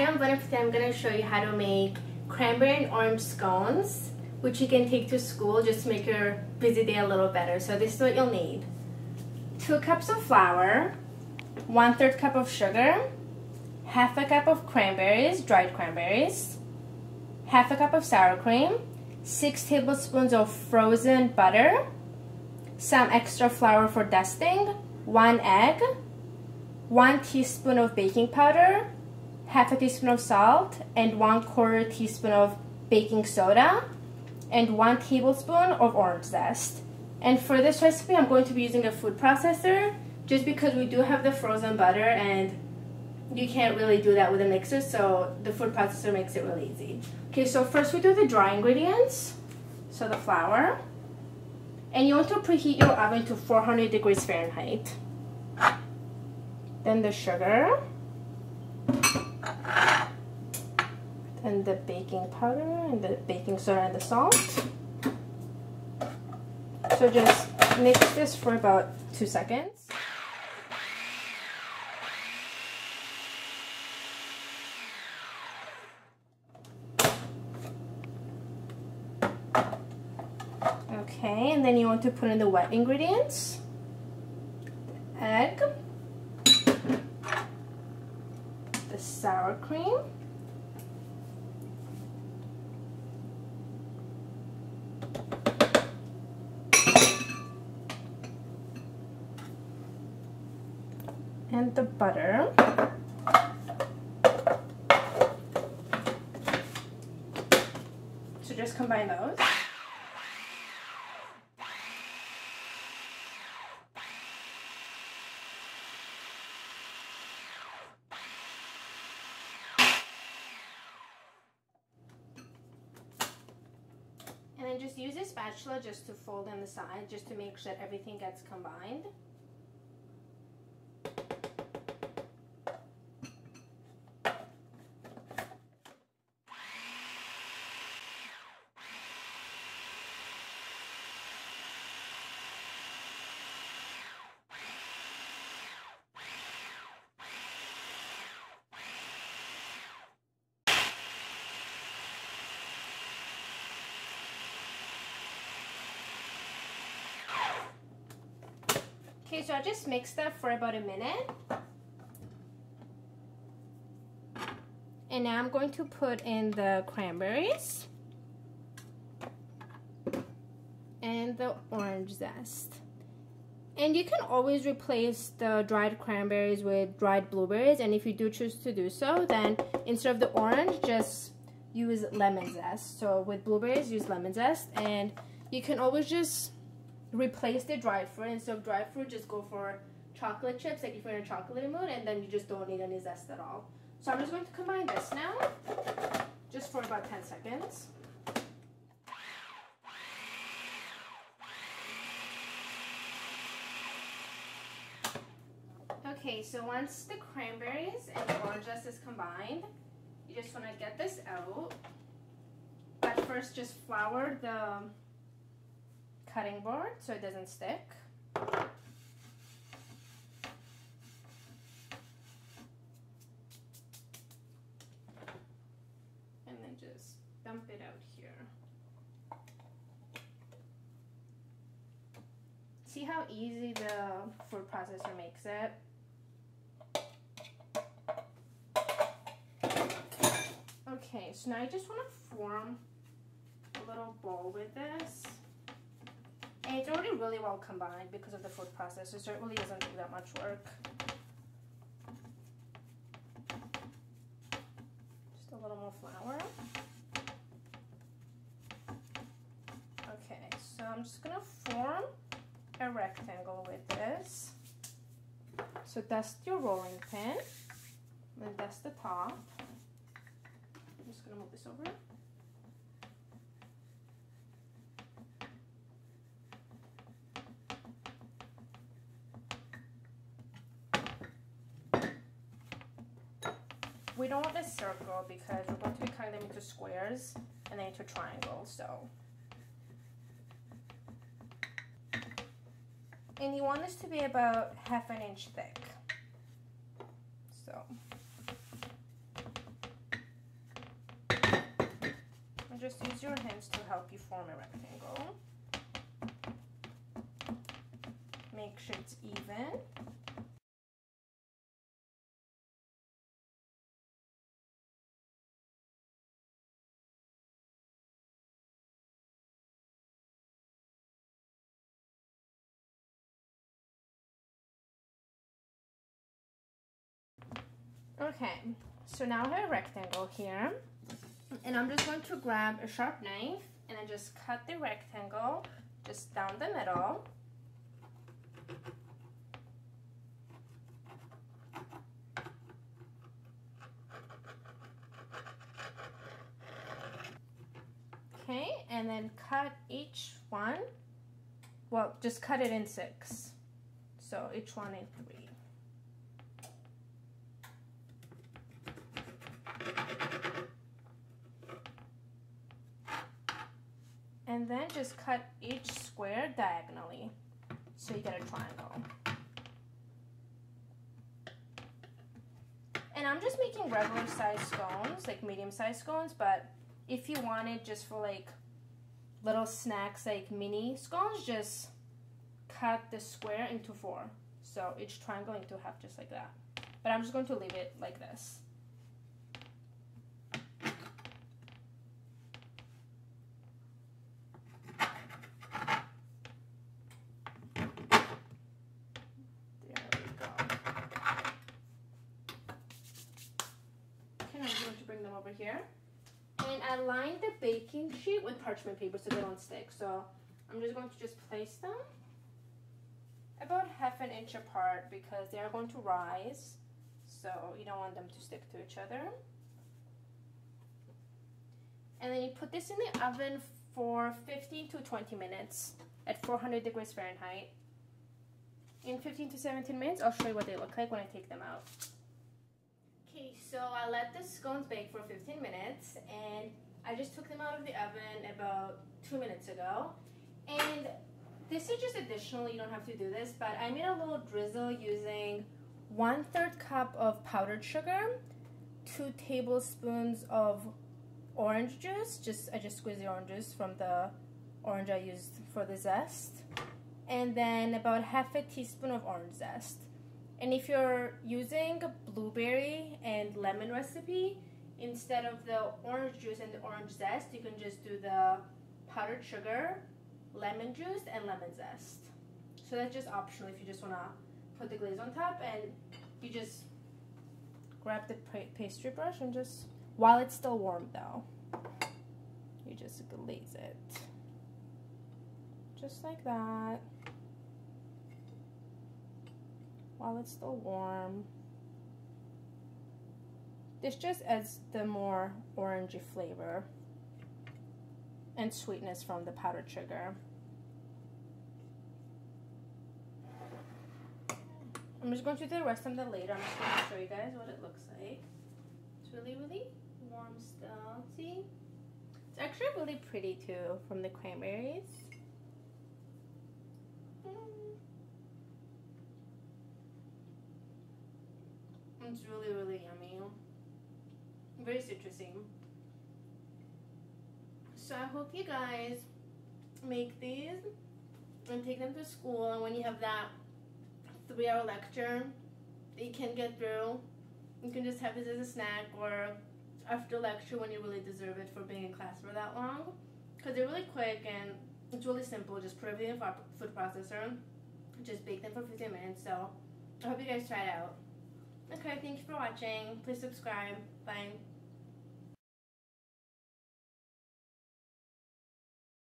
I'm Vanessa. I'm going to show you how to make cranberry and orange scones, which you can take to school just to make your busy day a little better. So this is what you'll need. 2 cups of flour, 1/3 cup of sugar, 1/2 cup of cranberries, dried cranberries, 1/2 cup of sour cream, 6 tablespoons of frozen butter, some extra flour for dusting, 1 egg, 1 teaspoon of baking powder, 1/2 teaspoon of salt, and 1/4 teaspoon of baking soda, and 1 tablespoon of orange zest. And for this recipe, I'm going to be using a food processor just because we do have the frozen butter and you can't really do that with a mixer, so the food processor makes it really easy. Okay, so first we do the dry ingredients. So the flour. And you want to preheat your oven to 400 degrees Fahrenheit. Then the sugar. Then the baking powder and the baking soda and the salt. So just mix this for about 2 seconds. Okay, and then you want to put in the wet ingredients. The egg, the sour cream, and the butter. So just combine those. And then just use a spatula just to fold in the side, just to make sure that everything gets combined. Okay, so I just mixed that for about a minute. And now I'm going to put in the cranberries and the orange zest. And you can always replace the dried cranberries with dried blueberries, and if you do choose to do so, then instead of the orange, just use lemon zest. So with blueberries, use lemon zest, and you can always just replace the dried fruit. Instead of dried fruit, just go for chocolate chips, like if you're in a chocolate mood, and then you just don't need any zest at all. So I'm just going to combine this now, just for about 10 seconds. Okay, so once the cranberries and the orange zest is combined, you just want to get this out. But first, just flour the cutting board so it doesn't stick. And then just dump it out here. See how easy the food processor makes it? Okay, so now I just want to form a little bowl with this. And it's already really well combined because of the food processor, so it really doesn't take that much work. Just a little more flour. Okay, so I'm just gonna form a rectangle with this. So dust your rolling pin, then dust the top. I'm just gonna move this over. We don't want a circle because we're going to be cutting them into squares and then into triangles, so. And you want this to be about 1/2 inch thick. So. And just use your hands to help you form a rectangle. Make sure it's even. Okay, so now I have a rectangle here, and I'm just going to grab a sharp knife and then just cut the rectangle just down the middle. Okay, and then cut each one, well, just cut it in 6, so each one in 3. And then just cut each square diagonally, so you get a triangle. And I'm just making regular size scones, like medium size scones, but if you wanted just for like little snacks, like mini scones, just cut the square into 4. So each triangle into half, just like that. But I'm just going to leave it like this. Bring them over here, and I lined the baking sheet with parchment paper so they don't stick. So I'm just going to just place them about ½ an inch apart because they are going to rise, so you don't want them to stick to each other. And then you put this in the oven for 15 to 20 minutes at 400 degrees Fahrenheit. In 15 to 17 minutes, I'll show you what they look like when I take them out. Okay, so I let the scones bake for 15 minutes, and I just took them out of the oven about 2 minutes ago. And this is just additional, you don't have to do this, but I made a little drizzle using 1/3 cup of powdered sugar, 2 tablespoons of orange juice, I just squeezed the orange juice from the orange I used for the zest, and then about ½ teaspoon of orange zest. And if you're using a blueberry and lemon recipe, instead of the orange juice and the orange zest, you can just do the powdered sugar, lemon juice, and lemon zest. So that's just optional if you just want to put the glaze on top, and you just grab the pastry brush and just, while it's still warm though, you just glaze it. Just like that. While it's still warm. This just adds the more orangey flavor and sweetness from the powdered sugar. I'm just going to do the rest of them later. I'm just going to show you guys what it looks like. It's really, really warm still. See? It's actually really pretty too from the cranberries. It's really, really yummy. Very citrusy. So I hope you guys make these and take them to school, and when you have that 3-hour lecture that you can get through, you can just have this as a snack or after lecture when you really deserve it for being in class for that long. Because they're really quick and it's really simple. Just put everything in a food processor, just bake them for 15 minutes. So I hope you guys try it out. Okay, thank you for watching. Please subscribe. Bye.